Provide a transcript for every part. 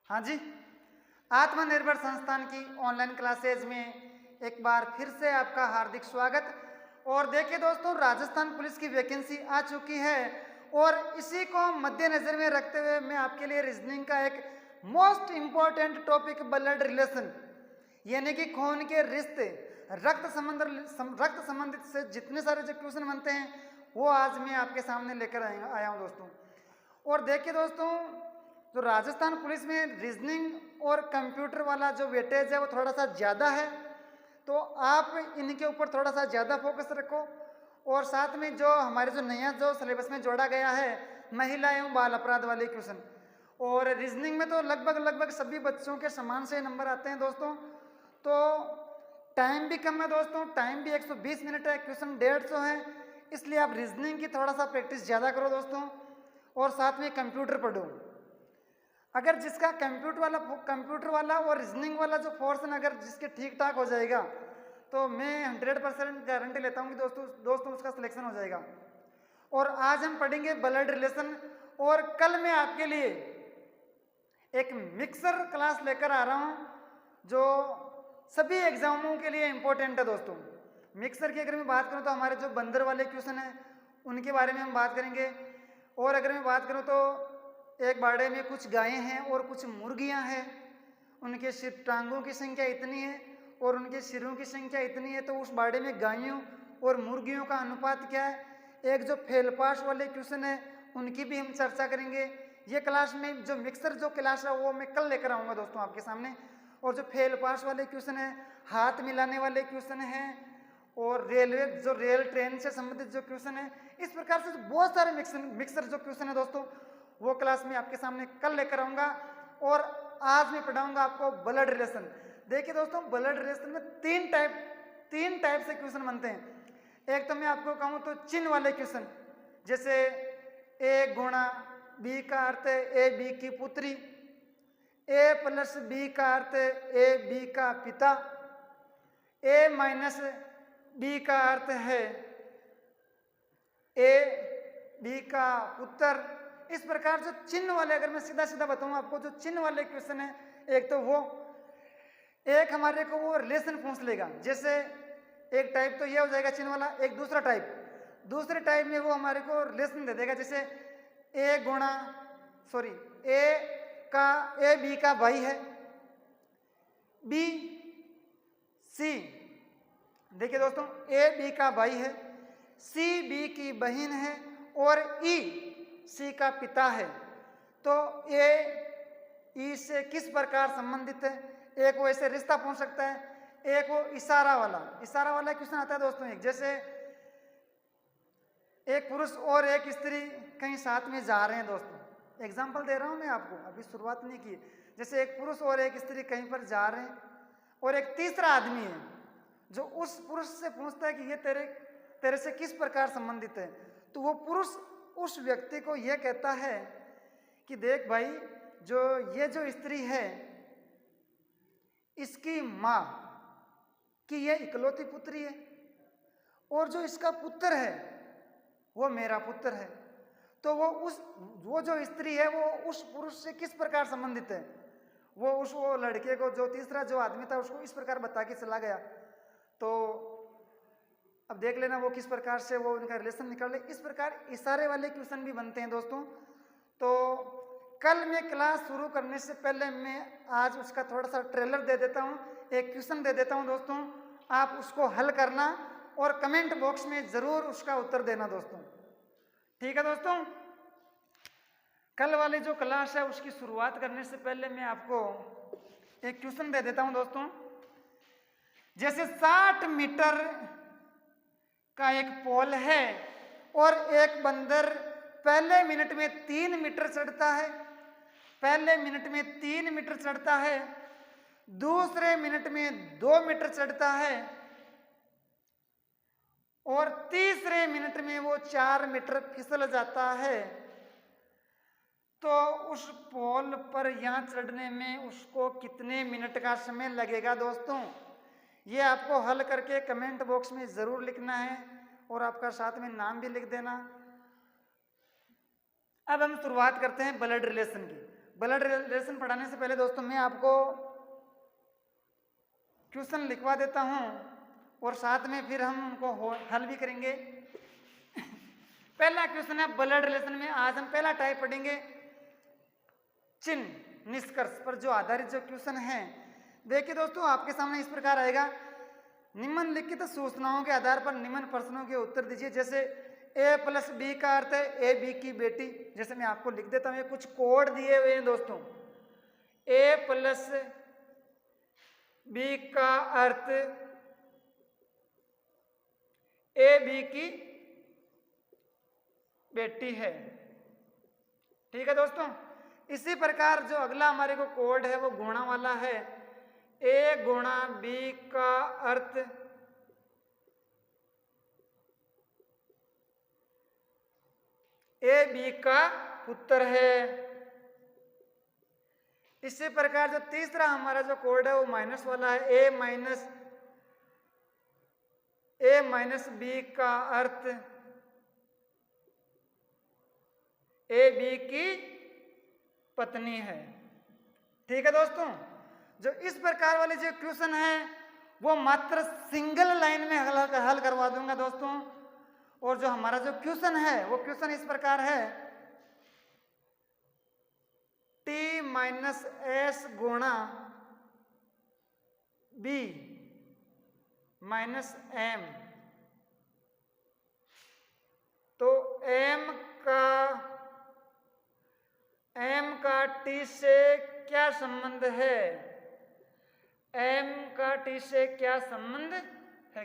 हाँ जी, आत्मनिर्भर संस्थान की ऑनलाइन क्लासेज में एक बार फिर से आपका हार्दिक स्वागत। और देखिए दोस्तों, राजस्थान पुलिस की वैकेंसी आ चुकी है और इसी को मद्देनजर में रखते हुए मैं आपके लिए रीजनिंग का एक most important topic blood relation यानी कि खून के रिश्ते, रक्त संबंधित से जितने सारे जो क्वेश्चन बनते हैं वो आज मैं आपके सामने लेकर आया हूँ दोस्तों। और देखिए दोस्तों, जो राजस्थान पुलिस में रीजनिंग और कंप्यूटर वाला जो वेटेज है वो थोड़ा सा ज़्यादा है, तो आप इनके ऊपर थोड़ा सा ज़्यादा फोकस रखो। और साथ में जो हमारे जो नया जो सिलेबस में जोड़ा गया है महिला एवं बाल अपराध वाले क्वेश्चन, और रीजनिंग में तो लगभग सभी बच्चों के समान से नंबर आते हैं दोस्तों। तो टाइम भी कम है दोस्तों, टाइम भी 120 मिनट है, क्वेश्चन 150 है, इसलिए आप रीजनिंग की थोड़ा सा प्रैक्टिस ज़्यादा करो दोस्तों। और साथ में कंप्यूटर पढ़ो। अगर जिसका कंप्यूटर वाला और रीजनिंग वाला जो पोर्शन अगर जिसके ठीक ठाक हो जाएगा तो मैं 100% गारंटी लेता हूँ कि दोस्तों उसका सिलेक्शन हो जाएगा। और आज हम पढ़ेंगे ब्लड रिलेशन, और कल मैं आपके लिए एक मिक्सर क्लास लेकर आ रहा हूँ जो सभी एग्जामों के लिए इम्पोर्टेंट है दोस्तों। मिक्सर की अगर मैं बात करूँ तो हमारे जो बंदर वाले क्वेश्चन हैं उनके बारे में हम बात करेंगे। और अगर मैं बात करूँ तो एक बाड़े में कुछ गायें हैं और कुछ मुर्गियां हैं, उनके सिर टांगों की संख्या इतनी है और उनके सिरों की संख्या इतनी है, तो उस बाड़े में गायों और मुर्गियों का अनुपात क्या है। एक जो फेल पास वाले क्वेश्चन है उनकी भी हम चर्चा करेंगे। ये क्लास में जो मिक्सर जो क्लास है वो मैं कल लेकर आऊँगा दोस्तों आपके सामने। और जो फेल पास वाले क्वेश्चन है, हाथ मिलाने वाले क्वेश्चन हैं, और रेल ट्रेन से संबंधित जो क्वेश्चन है, इस प्रकार से बहुत सारे मिक्सर जो क्वेश्चन है दोस्तों वो क्लास में आपके सामने कल लेकर आऊँगा। और आज मैं पढ़ाऊँगा आपको ब्लड रिलेशन। देखिए दोस्तों, ब्लड रिलेशन में तीन टाइप से क्वेश्चन बनते हैं। एक तो मैं आपको कहूँ तो चिन्ह वाले क्वेश्चन, जैसे ए गुणा बी का अर्थ है ए बी की पुत्री, ए प्लस बी का अर्थ है ए बी का पिता, ए माइनस बी का अर्थ है ए बी का पुत्र। इस प्रकार जो चिन्ह वाले, अगर मैं सीधा बताऊं आपको, जो चिन्ह वाले क्वेश्चन है, एक तो वो एक हमारे को वो रिलेशन पूछ लेगा। जैसे एक टाइप तो ये हो जाएगा चिन्ह वाला, एक दूसरे टाइप में वो हमारे को रिलेशन दे देगा। जैसे ए बी का भाई है, बी सी, देखिए दोस्तों ए बी का भाई है, सी बी की बहन है और ई सी का पिता है। तो ए ई से किस प्रकार संबंधित है, एक वो ऐसे रिश्ता पूछ सकता है, एक वो इशारा वाला क्वेश्चन आता है दोस्तों। एक जैसे एक पुरुष और एक स्त्री कहीं साथ में जा रहे हैं दोस्तों, एग्जाम्पल दे रहा हूं मैं आपको, अभी शुरुआत नहीं की। जैसे एक पुरुष और एक स्त्री कहीं पर जा रहे हैं और एक तीसरा आदमी है जो उस पुरुष से पूछता है कि ये तेरे से किस प्रकार संबंधित है। तो वो पुरुष उस व्यक्ति को यह कहता है कि देख भाई, जो स्त्री है इसकी माँ की ये इकलौती पुत्री है, और जो इसका पुत्र है वो मेरा पुत्र है। तो वो जो स्त्री है वो उस पुरुष से किस प्रकार संबंधित है, वो लड़के को, जो तीसरा जो आदमी था उसको इस प्रकार बता के चला गया। तो अब देख लेना वो किस प्रकार से वो उनका रिलेशन निकाल ले। इस प्रकार इशारे वाले क्वेश्चन भी बनते हैं दोस्तों। तो कल मैं क्लास शुरू करने से पहले मैं आज उसका थोड़ा सा ट्रेलर दे देता हूँ, एक क्वेश्चन दे देता हूँ दोस्तों, आप उसको हल करना और कमेंट बॉक्स में ज़रूर उसका उत्तर देना दोस्तों। ठीक है दोस्तों, कल वाली जो क्लास है उसकी शुरुआत करने से पहले मैं आपको एक क्वेश्चन दे देता हूँ दोस्तों। जैसे 60 मीटर का एक पोल है और एक बंदर पहले मिनट में 3 मीटर चढ़ता है, दूसरे मिनट में 2 मीटर चढ़ता है और तीसरे मिनट में वो 4 मीटर फिसल जाता है। तो उस पोल पर यहाँ चढ़ने में उसको कितने मिनट का समय लगेगा दोस्तों। ये आपको हल करके कमेंट बॉक्स में ज़रूर लिखना है और आपका साथ में नाम भी लिख देना। अब हम शुरुआत करते हैं ब्लड रिलेशन की। ब्लड रिलेशन पढ़ाने से पहले दोस्तों मैं आपको क्वेश्चन लिखवा देता हूं और साथ में फिर हम उनको हल भी करेंगे। पहला क्वेश्चन है ब्लड रिलेशन में। आज हम पहला टाइप पढ़ेंगे चिन्ह निष्कर्ष पर जो आधारित जो क्वेश्चन है। देखिए दोस्तों, आपके सामने इस प्रकार आएगा, निम्नलिखित सूचनाओं के आधार पर निम्न प्रश्नों के उत्तर दीजिए। जैसे ए प्लस बी का अर्थ है ए बी की बेटी। जैसे मैं आपको लिख देता हूं, ये कुछ कोड दिए हुए हैं दोस्तों। ए प्लस बी का अर्थ ए बी की बेटी है। ठीक है दोस्तों। इसी प्रकार जो अगला हमारे को कोड है वो गुणा वाला है। ए गुणा बी का अर्थ ए बी का पुत्र है। इसी प्रकार जो तीसरा हमारा जो कोड है वो माइनस वाला है। ए माइनस बी का अर्थ ए बी की पत्नी है। ठीक है दोस्तों। जो इस प्रकार वाले जो क्वेश्चन है वो मात्र सिंगल लाइन में हल करवा दूंगा दोस्तों। और जो हमारा जो क्वेश्चन है वो क्वेश्चन इस प्रकार है, टी माइनस एस गुणा बी माइनस एम। तो एम का टी से क्या संबंध है? एम का टी से क्या संबंध है?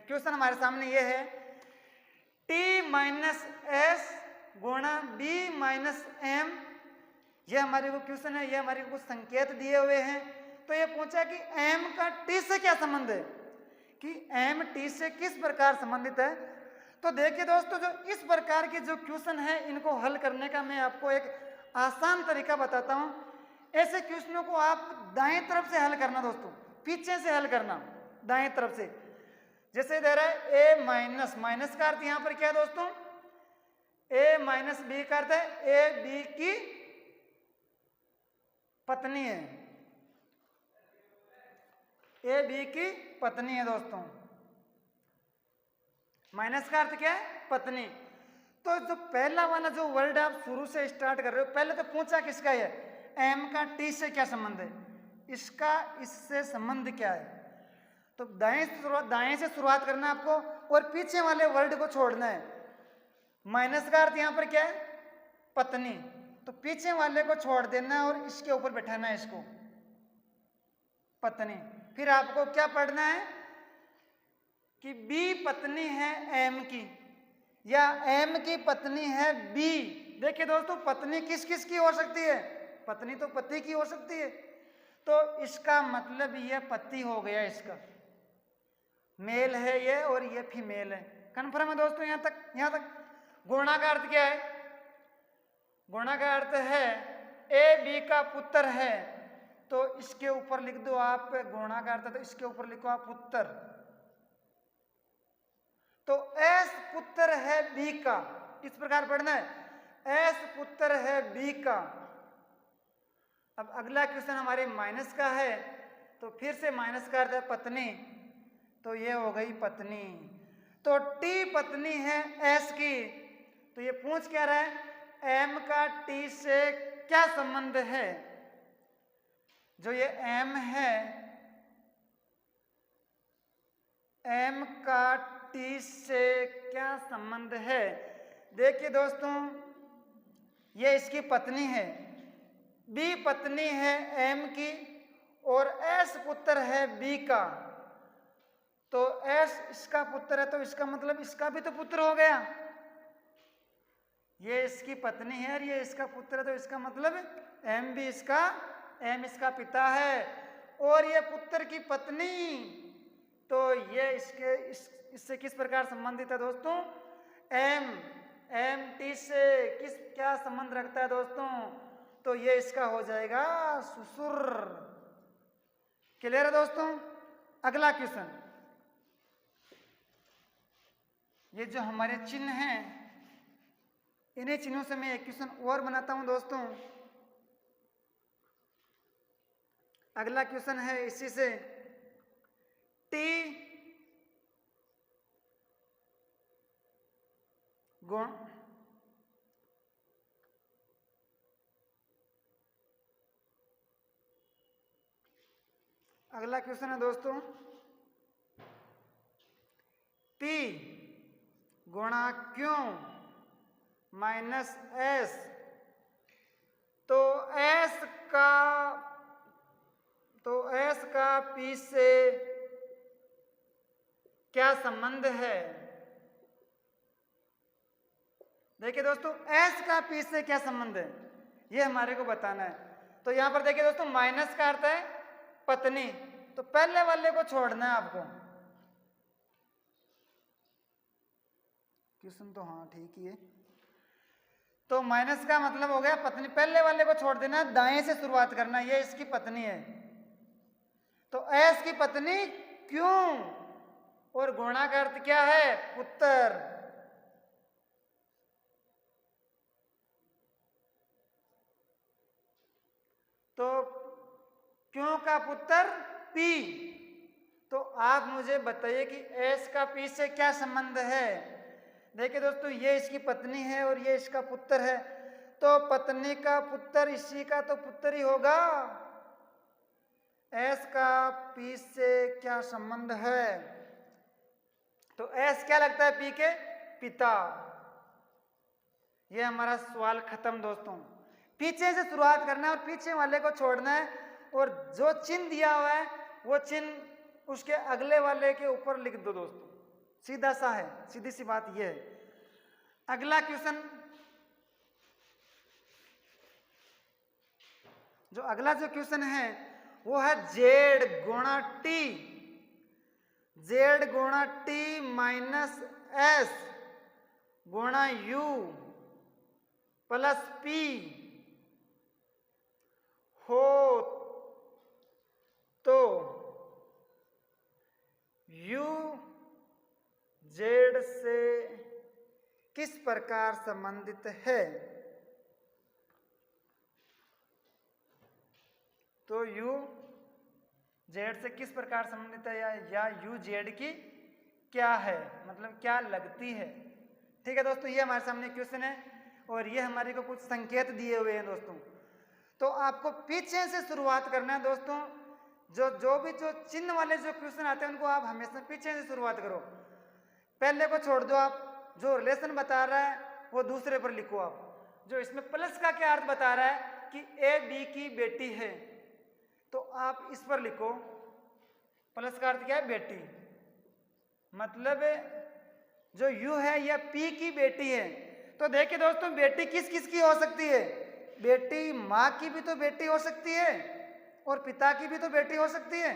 क्वेश्चन हमारे सामने ये है, टी माइनस एस गुणा बी माइनस एम। ये हमारे को क्वेश्चन है, ये हमारे को कुछ संकेत दिए हुए हैं। तो ये पूछा कि एम का टी से क्या संबंध है, कि एम टी से किस प्रकार संबंधित है। तो देखिए दोस्तों, जो इस प्रकार के जो क्वेश्चन है इनको हल करने का मैं आपको एक आसान तरीका बताता हूं। ऐसे क्वेश्चनों को आप दाएं तरफ से हल करना दोस्तों, पीछे से हल करना, दाएं तरफ से। जैसे दे रहा है ए माइनस, माइनस का अर्थ यहां पर क्या है दोस्तों? ए माइनस बी का अर्थ है ए बी की पत्नी है। ए बी की पत्नी है दोस्तों। माइनस का अर्थ क्या है? पत्नी। तो जो पहला वाला जो वर्ड आप शुरू से स्टार्ट कर रहे हो, पहले तो पूछा किसका है, एम का टी से क्या संबंध है, इसका इससे संबंध क्या है। तो दाएं से शुरुआत करना है आपको और पीछे वाले वर्ड को छोड़ना है। माइनस का अर्थ यहां पर क्या है? पत्नी। तो पीछे वाले को छोड़ देना है और इसके ऊपर बैठाना है इसको, पत्नी। फिर आपको क्या पढ़ना है कि बी पत्नी है एम की, या एम की पत्नी है बी। देखिए दोस्तों, पत्नी किस किस की हो सकती है? पत्नी तो पति की हो सकती है। तो इसका मतलब ये पति हो गया, इसका मेल है ये और ये फीमेल है। कन्फर्म है दोस्तों यहां तक? गुणा का अर्थ क्या है? गुणा का अर्थ है ए बी का पुत्र है। तो इसके ऊपर लिख दो आप, गुणा का अर्थ है तो इसके ऊपर लिखो आप पुत्र। तो एस पुत्र है बी का, इस प्रकार पढ़ना है, एस पुत्र है बी का। अब अगला क्वेश्चन हमारे माइनस का है, तो फिर से माइनस का अर्थ है पत्नी, तो ये हो गई पत्नी। तो टी पत्नी है एस की। तो ये पूछ क्या रहा है, एम का टी से क्या संबंध है। जो ये एम है, एम का टी से क्या संबंध है। देखिए दोस्तों, ये इसकी पत्नी है, बी पत्नी है एम की और एस पुत्र है बी का। तो एस इसका पुत्र है तो इसका मतलब इसका भी तो पुत्र हो गया। ये इसकी पत्नी है और ये इसका पुत्र है, तो इसका मतलब एम भी इसका, एम इसका पिता है और ये पुत्र की पत्नी। तो ये इससे किस प्रकार संबंधित है दोस्तों? एम टी से क्या संबंध रखता है दोस्तों? तो ये इसका हो जाएगा ससुर। क्लियर है दोस्तों? अगला क्वेश्चन, ये जो हमारे चिन्ह हैं, इन्हीं चिन्हों से मैं एक क्वेश्चन और बनाता हूं दोस्तों। अगला क्वेश्चन है इसी से, टी गुण अगला क्वेश्चन है दोस्तों, P गुणा क्यों माइनस एस। तो एस का P से क्या संबंध है। देखिए दोस्तों, एस का P से क्या संबंध है ये हमारे को बताना है। तो यहां पर देखिए दोस्तों, माइनस का अर्थ है पत्नी, तो पहले वाले को छोड़ना है आपको। क्वेश्चन तो हाँ ठीक ही है। तो माइनस का मतलब हो गया पत्नी, पहले वाले को छोड़ देना, दाएं से शुरुआत करना। ये इसकी पत्नी है, तो एस की पत्नी क्यों, और गुणा का अर्थ क्या है, पुत्र। तो क्यों का पुत्र P। तो आप मुझे बताइए कि एस का P से क्या संबंध है। देखिए दोस्तों, ये इसकी पत्नी है और ये इसका पुत्र है, तो पत्नी का पुत्र इसी का तो पुत्र ही होगा। एस का P से क्या संबंध है, तो एस क्या लगता है P के, पिता। ये हमारा सवाल खत्म दोस्तों। पीछे से शुरुआत करना है और पीछे वाले को छोड़ना है, और जो चिन्ह दिया हुआ है वो चिन्ह उसके अगले वाले के ऊपर लिख दो दोस्तों। सीधा सा है, सीधी सी बात ये है। अगला क्वेश्चन, जो क्वेश्चन है वो है जेड गुणा टी। जेड गुणा टी माइनस एस गुणा यू प्लस पी हो तो यू जेड से किस प्रकार संबंधित है। तो यू जेड से किस प्रकार संबंधित है, या यू जेड की क्या है, मतलब क्या लगती है। ठीक है दोस्तों, ये हमारे सामने क्वेश्चन है और ये हमारे को कुछ संकेत दिए हुए हैं दोस्तों। तो आपको पीछे से शुरुआत करना है दोस्तों। जो चिन्ह वाले जो क्वेश्चन आते हैं उनको आप हमेशा पीछे से शुरुआत करो, पहले को छोड़ दो। आप जो रिलेशन बता रहा है वो दूसरे पर लिखो। आप जो इसमें प्लस का क्या अर्थ बता रहा है कि ए बी की बेटी है, तो आप इस पर लिखो। प्लस का अर्थ क्या है, बेटी। मतलब जो यू है यह पी की बेटी है। तो देखिए दोस्तों, बेटी किस किस की हो सकती है, बेटी माँ की भी तो बेटी हो सकती है और पिता की भी तो बेटी हो सकती है।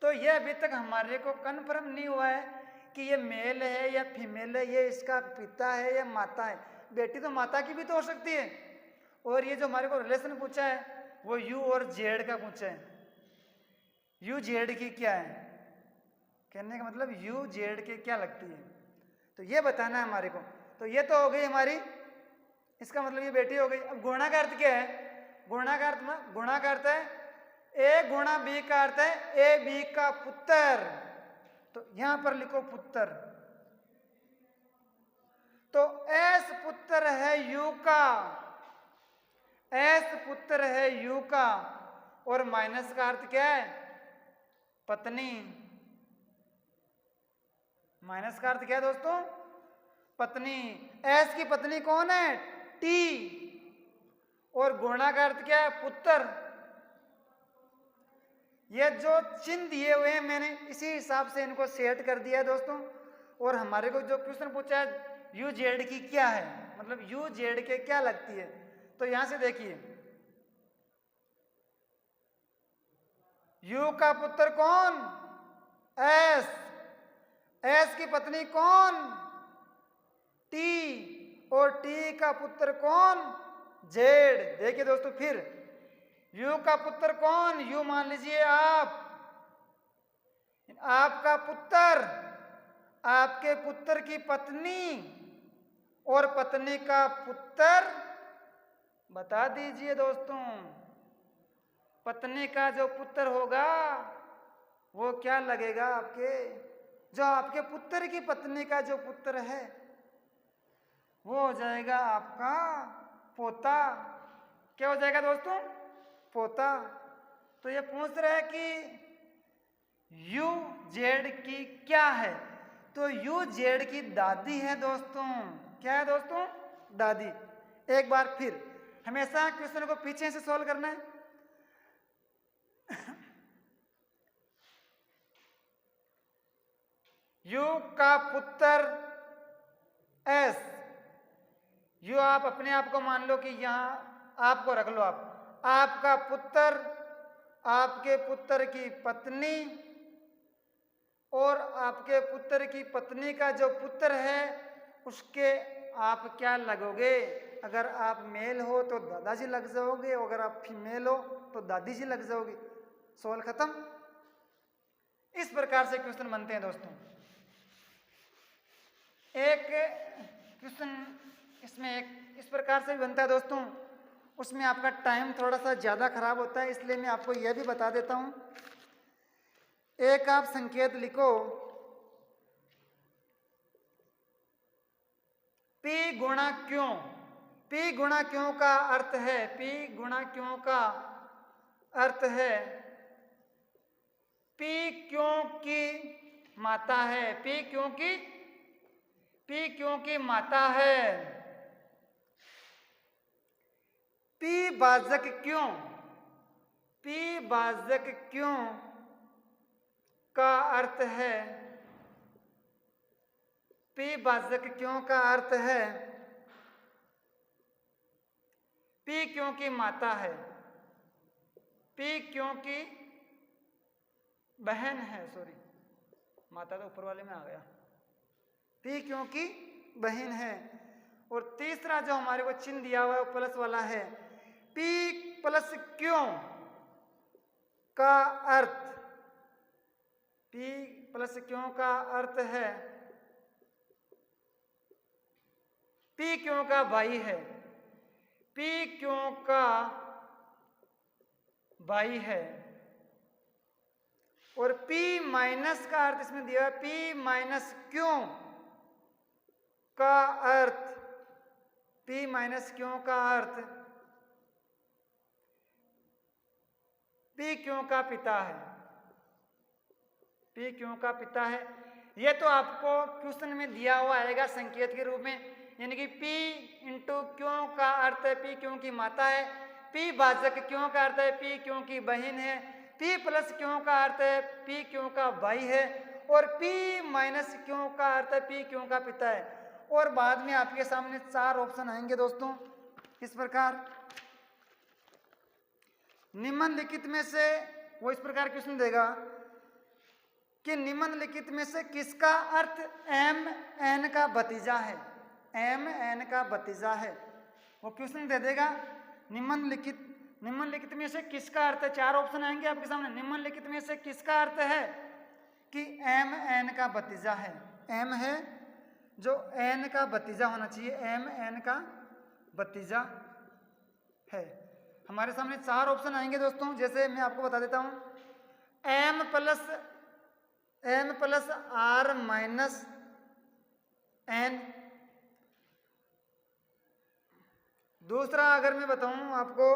तो यह अभी तक हमारे को कन्फर्म नहीं हुआ है कि ये मेल है या फीमेल है, ये इसका पिता है या माता है। बेटी तो माता की भी तो हो सकती है। और ये जो हमारे को रिलेशन पूछा है वो यू और जेड का पूछा है। यू जेड की क्या है, कहने का मतलब यू जेड के क्या लगती है, तो ये बताना है हमारे को। तो ये तो हो गई हमारी, इसका मतलब ये बेटी हो गई। अब गुणा का अर्थ क्या है, गुणा का अर्थ है ए गुणा बी का अर्थ है ए बी का पुत्र। तो यहां पर लिखो पुत्र। तो एस पुत्र है यू का, एस पुत्र है यू का। और माइनस का अर्थ क्या है, पत्नी। माइनस का अर्थ क्या है दोस्तों, पत्नी। एस की पत्नी कौन है, टी। और गुणा का अर्थ क्या है, पुत्र। ये जो चिन्ह दिए हुए हैं मैंने इसी हिसाब से इनको सेट कर दिया है दोस्तों। और हमारे को जो क्वेश्चन पूछा है यू जेड की क्या है, मतलब यू जेड के क्या लगती है। तो यहां से देखिए, यू का पुत्र कौन, एस। एस की पत्नी कौन, टी। और टी का पुत्र कौन, जेड। देखिए दोस्तों, फिर यू का पुत्र कौन, यू मान लीजिए आप, आपका पुत्र, आपके पुत्र की पत्नी और पत्नी का पुत्र। बता दीजिए दोस्तों, पत्नी का जो पुत्र होगा वो क्या लगेगा आपके, जो आपके पुत्र की पत्नी का जो पुत्र है वो हो जाएगा आपका पोता। क्या हो जाएगा दोस्तों, पोता। तो ये पूछ रहे हैं कि यू जेड की क्या है, तो यू जेड की दादी है दोस्तों। क्या है दोस्तों, दादी। एक बार फिर हमेशा क्वेश्चन को पीछे से सॉल्व करना है। यू का पुत्र एस, यू आप अपने आप को मान लो कि यहां आपको रख लो, आपका पुत्र, आपके पुत्र की पत्नी और आपके पुत्र की पत्नी का जो पुत्र है उसके आप क्या लगोगे। अगर आप मेल हो तो दादाजी लग जाओगे, अगर आप फीमेल हो तो दादी जी लग जाओगे। सवाल खत्म। इस प्रकार से क्वेश्चन बनते हैं दोस्तों। एक क्वेश्चन इसमें एक इस प्रकार से भी बनता है दोस्तों, उसमें आपका टाइम थोड़ा सा ज़्यादा खराब होता है, इसलिए मैं आपको यह भी बता देता हूं। एक आप संकेत लिखो, P गुणा क्यों। P गुणा क्यों का अर्थ है, P गुणा क्यों का अर्थ है P क्यों की माता है, P क्यों की माता है। P भाजक क्यों, P भाजक क्यों का अर्थ है, P भाजक क्यों का अर्थ है P क्यों की माता है, P क्यों की बहन है, सॉरी माता तो ऊपर वाले में आ गया, P क्यों की बहन है। और तीसरा जो हमारे को चिन्ह दिया हुआ है वो प्लस वाला है, P प्लस क्यों का अर्थ, P प्लस क्यों का अर्थ है P क्यों का भाई है, P क्यों का भाई है। और P माइनस का अर्थ इसमें दिया है, P माइनस क्यों का अर्थ, P माइनस क्यों का अर्थ P क्यों का पिता है, P क्यों का पिता है। यह तो आपको क्वेश्चन में दिया हुआ आएगा संकेत के रूप में, यानी कि P इंटू क्यों का अर्थ है P क्यों की माता है, P भाजक क्यों का अर्थ है P क्यों की बहन है, P प्लस क्यों का अर्थ है P क्यों का भाई है, और P माइनस क्यों का अर्थ है P क्यों का पिता है। और बाद में आपके सामने 4 ऑप्शन आएंगे दोस्तों इस प्रकार। निम्नलिखित में से वो इस प्रकार क्वेश्चन देगा कि निम्नलिखित में से किसका अर्थ एम एन का भतीजा है, एम एन का भतीजा है। वो क्वेश्चन दे देगा निम्नलिखित में से किसका अर्थ है, 4 ऑप्शन आएंगे आपके सामने। निम्नलिखित में से किसका अर्थ है कि एम एन का भतीजा है, एम है जो एन का भतीजा होना चाहिए, एम एन का भतीजा है। हमारे सामने 4 ऑप्शन आएंगे दोस्तों, जैसे मैं आपको बता देता हूं, M plus are minus N. दूसरा अगर मैं बताऊं आपको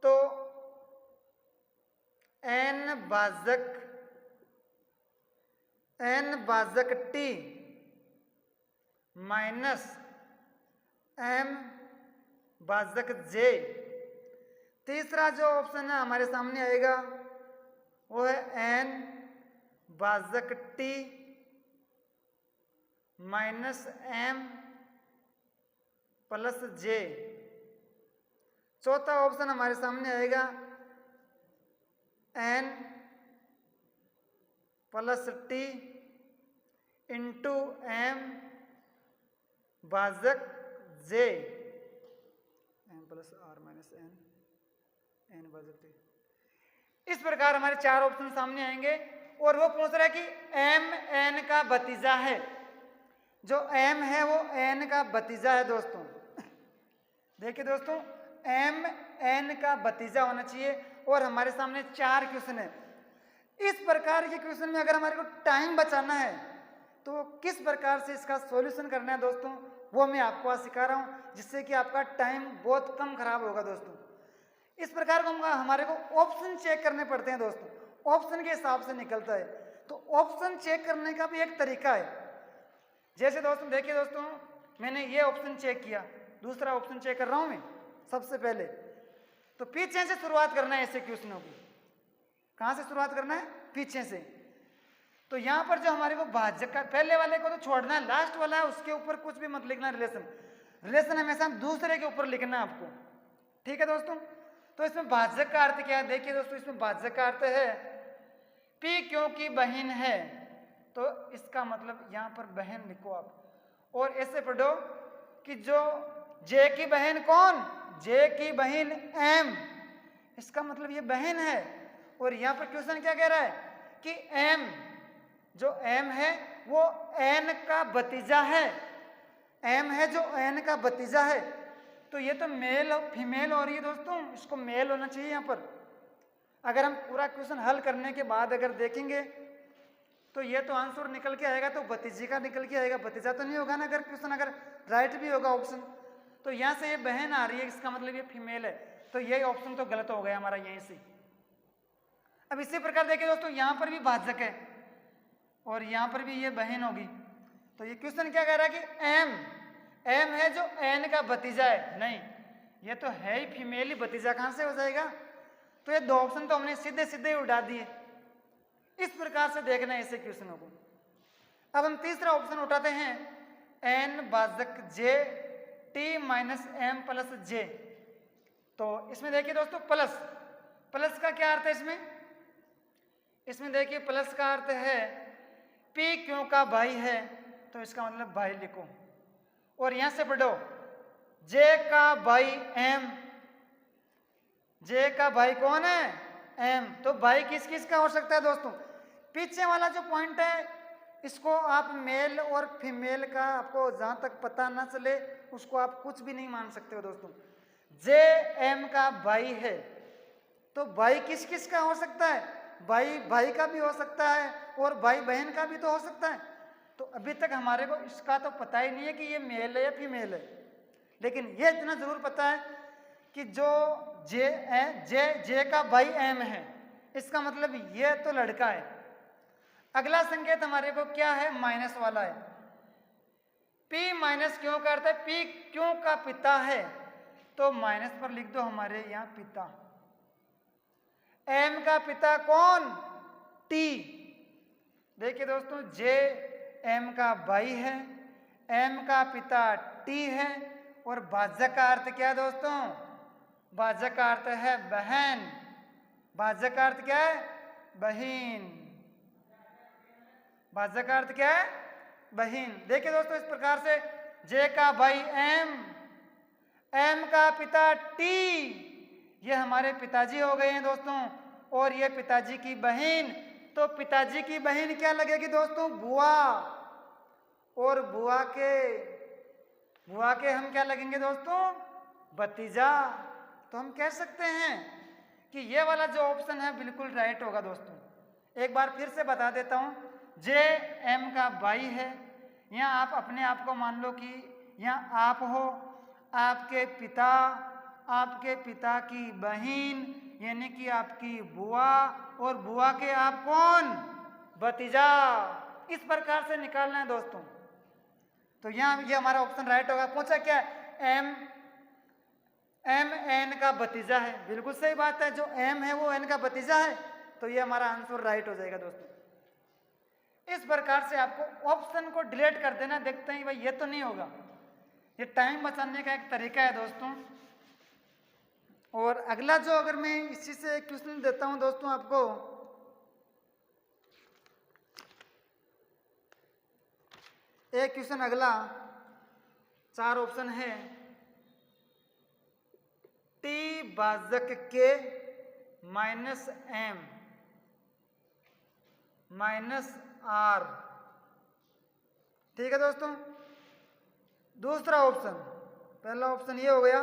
तो एन भाजक टी माइनस एम भाजक जे। तीसरा जो ऑप्शन है हमारे सामने आएगा वो है एन भाजक t minus m plus j. चौथा ऑप्शन हमारे सामने आएगा n plus t into m भाजक j, m plus are minus n, n भाजक टी। इस प्रकार हमारे 4 ऑप्शन सामने आएंगे। और वो पूछ रहा है कि एम एन का भतीजा है, जो एम है वो एन का भतीजा है दोस्तों। देखिए दोस्तों, एम एन का भतीजा होना चाहिए और हमारे सामने 4 क्वेश्चन है। इस प्रकार के क्वेश्चन में अगर हमारे को टाइम बचाना है तो किस प्रकार से इसका सॉल्यूशन करना है दोस्तों, वो मैं आपको आज सिखा रहा हूँ, जिससे कि आपका टाइम बहुत कम खराब होगा दोस्तों। इस प्रकार को हमारे को ऑप्शन चेक करने पड़ते हैं दोस्तों, ऑप्शन के हिसाब से निकलता है। तो ऑप्शन चेक करने का भी एक तरीका है। जैसे दोस्तों देखिए दोस्तों, मैंने ये ऑप्शन चेक किया, दूसरा ऑप्शन चेक कर रहा हूँ मैं। सबसे पहले तो पीछे से शुरुआत करना है ऐसे क्वेश्चनों की। कहाँ से शुरुआत करना है? पीछे से। तो यहाँ पर जो हमारे को भाजक का, पहले वाले को तो छोड़ना है, लास्ट वाला है उसके ऊपर कुछ भी मत लिखना रिलेशन हमेशा दूसरे के ऊपर लिखना है आपको, ठीक है दोस्तों। तो इसमें भाजक का अर्थ क्या है? देखिए दोस्तों, इसमें भाजक का अर्थ है पी क्योंकि बहन है, तो इसका मतलब यहाँ पर बहन लिखो आप। और ऐसे पढ़ो कि जो जे की बहन कौन? जे की बहन एम, इसका मतलब ये बहन है। और यहाँ पर क्वेश्चन क्या कह रहा है कि एम, जो एम है वो एन का भतीजा है। एम है जो एन का भतीजा है, तो ये तो मेल और फीमेल हो रही है दोस्तों, इसको मेल होना चाहिए यहाँ पर। अगर हम पूरा क्वेश्चन हल करने के बाद अगर देखेंगे तो ये तो आंसर निकल के आएगा, तो भतीजी का निकल के आएगा, भतीजा तो नहीं होगा ना। अगर क्वेश्चन अगर राइट भी होगा ऑप्शन, तो यहाँ से ये बहन आ रही है, इसका मतलब ये फीमेल है, तो ये ऑप्शन तो गलत हो गया हमारा यहीं से। अब इसी प्रकार देखिए दोस्तों, यहाँ पर भी भाजक है और यहाँ पर भी ये बहन होगी। तो ये क्वेश्चन क्या कह रहा है कि एम है जो एन का भतीजा है। नहीं, ये तो है ही फीमेल ही, भतीजा कहाँ से हो जाएगा? तो ये 2 ऑप्शन तो हमने सीधे सीधे उड़ा दिए। इस प्रकार से देखना है ऐसे क्वेश्चनों को। अब हम तीसरा ऑप्शन उठाते हैं, एन भाजक जे टी माइनस एम प्लस जे। तो इसमें देखिए दोस्तों, प्लस का क्या अर्थ है इसमें देखिए प्लस का अर्थ है पी क्यों का भाई है, तो इसका मतलब भाई लिखो। और यहां से पढ़ो जे का भाई एम, जे का भाई कौन है? एम। तो भाई किस किस का हो सकता है दोस्तों? पीछे वाला जो पॉइंट है इसको आप मेल और फीमेल का आपको जहां तक पता ना चले उसको आप कुछ भी नहीं मान सकते हो दोस्तों। जे एम का भाई है, तो भाई किस किस का हो सकता है? भाई भाई का भी हो सकता है और भाई बहन का भी तो हो सकता है। तो अभी तक हमारे को इसका तो पता ही नहीं है कि ये मेल है या फीमेल है, लेकिन ये इतना जरूर पता है कि जो जे का भाई एम है, इसका मतलब ये तो लड़का है। अगला संकेत हमारे को क्या है? माइनस वाला है। पी माइनस क्यों का अर्थ है पी क्यों का पिता है, तो माइनस पर लिख दो हमारे यहाँ पिता। एम का पिता कौन? टी। देखिए दोस्तों, जे एम का भाई है, एम का पिता टी है, और भाजक का अर्थ क्या है दोस्तों? भाजक का अर्थ है बहन। भाजक का अर्थ क्या है? बहन। भाजक का अर्थ क्या है? बहन। देखिए दोस्तों, इस प्रकार से जे का भाई एम का पिता टी, ये हमारे पिताजी हो गए हैं दोस्तों, और ये पिताजी की बहन। तो पिताजी की बहन क्या लगेगी दोस्तों? बुआ। और बुआ के हम क्या लगेंगे दोस्तों? भतीजा। तो हम कह सकते हैं कि ये वाला जो ऑप्शन है बिल्कुल राइट होगा दोस्तों। एक बार फिर से बता देता हूँ, जे एम का भाई है, यहाँ आप अपने आप को मान लो कि यहाँ आप हो, आपके पिता की बहन यानी कि आपकी बुआ, और बुआ के आप कौन? भतीजा। इस प्रकार से निकालना है दोस्तों। तो यहाँ ये हमारा ऑप्शन राइट होगा। पूछा क्या? एम एन का भतीजा है, बिल्कुल सही बात है, जो एम है वो एन का भतीजा है, तो ये हमारा आंसर राइट हो जाएगा दोस्तों। इस प्रकार से आपको ऑप्शन को डिलीट कर देना। देखते हैं भाई ये तो नहीं होगा, ये टाइम बचाने का एक तरीका है दोस्तों। और अगला जो अगर मैं इसी से एक क्वेश्चन देता हूं दोस्तों आपको, एक क्वेश्चन अगला, 4 ऑप्शन है, टी भाजक के माइनस एम माइनस आर। ठीक है दोस्तों। दूसरा ऑप्शन, पहला ऑप्शन ये हो गया,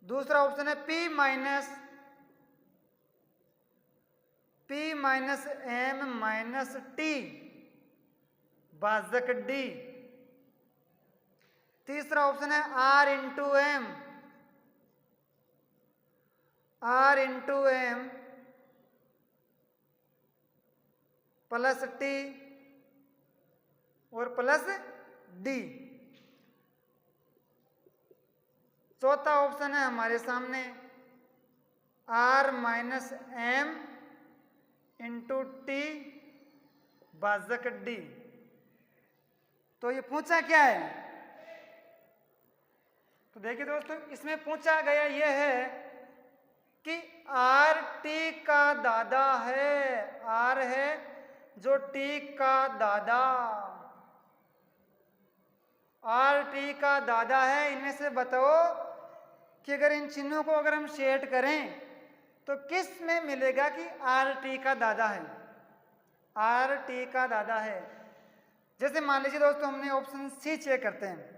दूसरा ऑप्शन है P minus M minus T भाजक D। तीसरा ऑप्शन है R into M plus T और प्लस D। चौथा ऑप्शन है हमारे सामने R minus M into T भाजक D। तो ये पूछा क्या है? तो देखिए दोस्तों, इसमें पूछा गया ये है कि R T का दादा है, R है जो T का दादा, R T का दादा है। इनमें से बताओ कि अगर इन चिन्हों को अगर हम शेड करें तो किस में मिलेगा कि R T का दादा है, R T का दादा है। जैसे मान लीजिए दोस्तों, हमने ऑप्शन सी चेक करते हैं,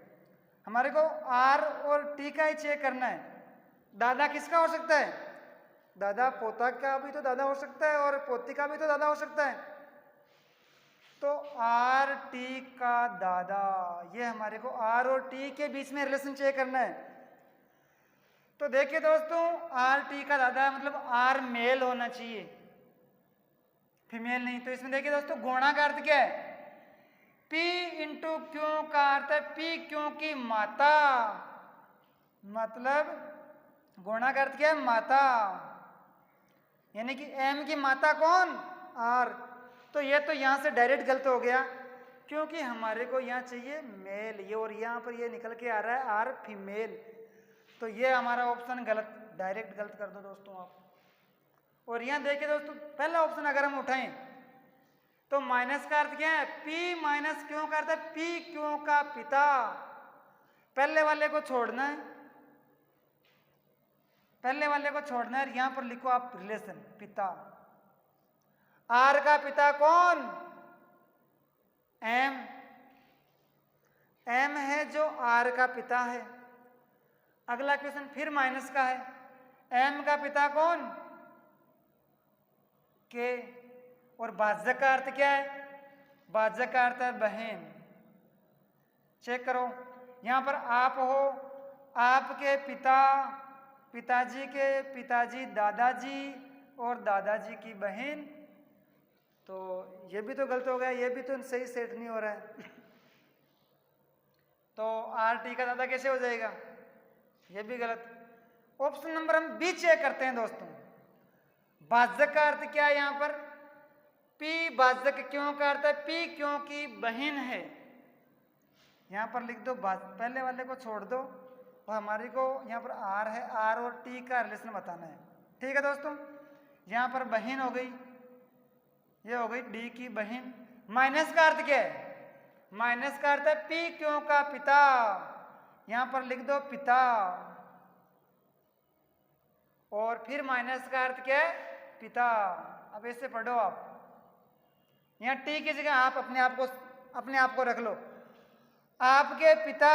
हमारे को R और T का ही चेक करना है। दादा किसका हो सकता है? दादा पोता का भी तो दादा हो सकता है और पोती का भी तो दादा हो सकता है। तो R T का दादा, ये हमारे को R और T के बीच में रिलेशन चेक करना है। तो देखिए दोस्तों, R T का दादा मतलब R मेल होना चाहिए, फीमेल नहीं। तो इसमें देखिए दोस्तों, गुणा का अर्थ क्या है? P इंटू क्यों का अर्थ है P क्यों की माता, मतलब गुणा का अर्थ क्या है? माता, यानी कि M की माता कौन? R। तो ये तो यहाँ से डायरेक्ट गलत हो गया, क्योंकि हमारे को यहाँ चाहिए मेल, ये और यहाँ पर ये निकल के आ रहा है R फीमेल। तो ये हमारा ऑप्शन गलत, डायरेक्ट गलत कर दो दोस्तों आप। और यहाँ देखिए दोस्तों, पहला ऑप्शन अगर हम उठाएं तो माइनस का अर्थ क्या है? P माइनस क्यों का अर्थ है P क्यों का पिता। पहले वाले को छोड़ना है, पहले वाले को छोड़ना है। यहां पर लिखो आप रिलेशन पिता। R का पिता कौन? M। M है जो R का पिता है। अगला क्वेश्चन फिर माइनस का है, M का पिता कौन? K। और भाजक का अर्थ क्या है? भाजक का अर्थ है बहन। चेक करो, यहां पर आप हो, आपके पिता, पिताजी के पिताजी दादाजी और दादाजी की बहन। तो ये भी तो गलत हो गया, ये भी तो सही सेट नहीं हो रहा है। तो R T का दादा कैसे हो जाएगा? ये भी गलत। ऑप्शन नंबर हम बी चेक करते हैं दोस्तों। भाजक का अर्थ क्या है? यहां पर P भाजक क्यों का अर्थ है P क्यों की बहन है। यहां पर लिख दो, पहले वाले को छोड़ दो और हमारी को यहाँ पर R है, R और T का रिलेशन बताना है। ठीक है दोस्तों, यहाँ पर बहन हो गई, ये हो गई D की बहन। माइनस का अर्थ क्या है? माइनस का अर्थ है P क्यों का पिता, यहाँ पर लिख दो पिता। और फिर माइनस का अर्थ क्या है? पिता। अब ऐसे पढ़ो आप, यहाँ T की जगह आप अपने आप को रख लो। आपके पिता,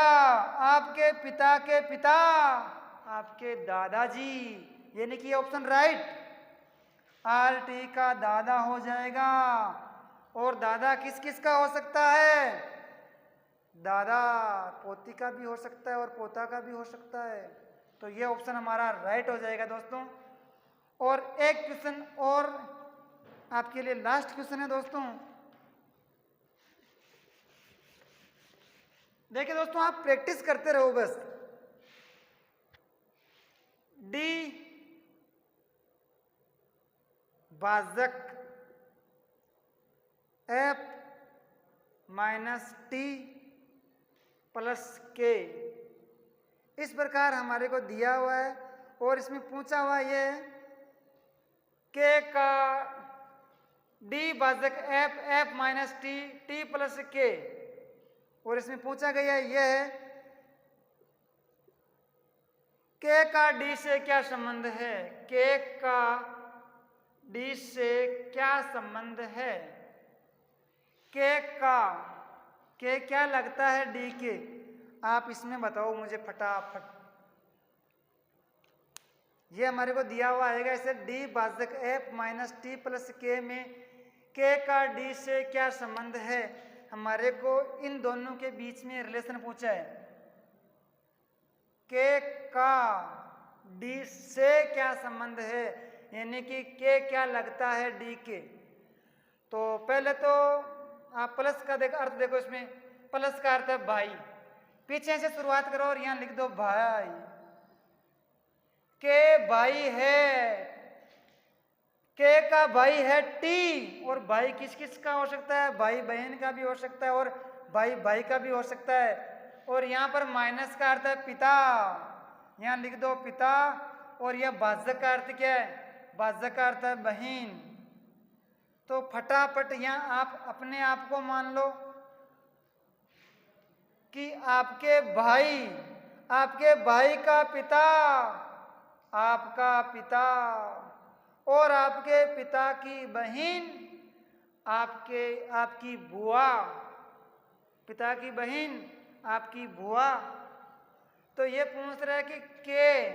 आपके पिता के पिता, आपके दादाजी, यानी कि ऑप्शन राइट, R T का दादा हो जाएगा। और दादा किस किस का हो सकता है? दादा पोती का भी हो सकता है और पोता का भी हो सकता है। तो ये ऑप्शन हमारा राइट हो जाएगा दोस्तों। और एक क्वेश्चन और आपके लिए, लास्ट क्वेश्चन है दोस्तों। देखिए दोस्तों, आप प्रैक्टिस करते रहो बस। D भाजक F minus T plus K, इस प्रकार हमारे को दिया हुआ है। और इसमें पूछा हुआ ये है K का D भाजक F, F minus T, T plus K। और इसमें पूछा गया ये है K का D से क्या संबंध है, K का D से क्या संबंध है। K का K क्या लगता है D के, आप इसमें बताओ मुझे फटाफट। ये हमारे को दिया हुआ आएगा इसे डी भाजक एफ माइनस टी प्लस के में के का डी से क्या संबंध है। हमारे को इन दोनों के बीच में रिलेशन पूछा है, के का डी से क्या संबंध है, यानी कि के क्या लगता है डी के। तो पहले तो आप प्लस का अर्थ देखो, इसमें प्लस का अर्थ है भाई, पीछे से शुरुआत करो और यहां लिख दो भाई, के भाई है, के का भाई है टी, और भाई किस किस का हो सकता है, भाई बहन का भी हो सकता है और भाई भाई का भी हो सकता है। और यहाँ पर माइनस का अर्थ है पिता, यहाँ लिख दो पिता, और यह भाजक का अर्थ क्या है, भाजक का अर्थ है बहन। तो फटाफट यहाँ आप अपने आप को मान लो कि आपके भाई का पिता, आपका पिता, और आपके पिता की बहन आपकी बुआ, पिता की बहन आपकी बुआ। तो ये पूछ रहा है कि के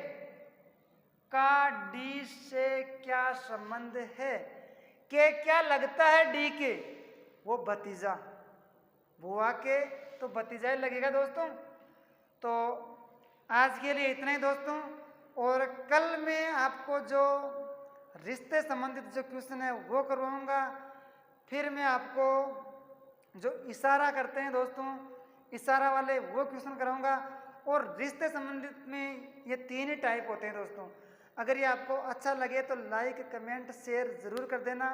का डी से क्या संबंध है, के क्या लगता है डी के, वो भतीजा, बुआ के तो भतीजा ही लगेगा दोस्तों। तो आज के लिए इतना ही दोस्तों, और कल मैं आपको जो रिश्ते संबंधित जो क्वेश्चन है वो करवाऊंगा। फिर मैं आपको जो इशारा करते हैं दोस्तों, इशारा वाले वो क्वेश्चन कराऊंगा। और रिश्ते संबंधित में ये 3 ही टाइप होते हैं दोस्तों। अगर ये आपको अच्छा लगे तो लाइक कमेंट शेयर ज़रूर कर देना।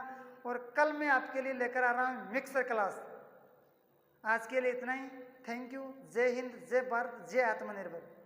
और कल मैं आपके लिए लेकर आ रहा हूँ मिक्सर क्लास। आज के लिए इतना ही। Thank you. जय हिंद, जय भारत, जय आत्मनिर्भर।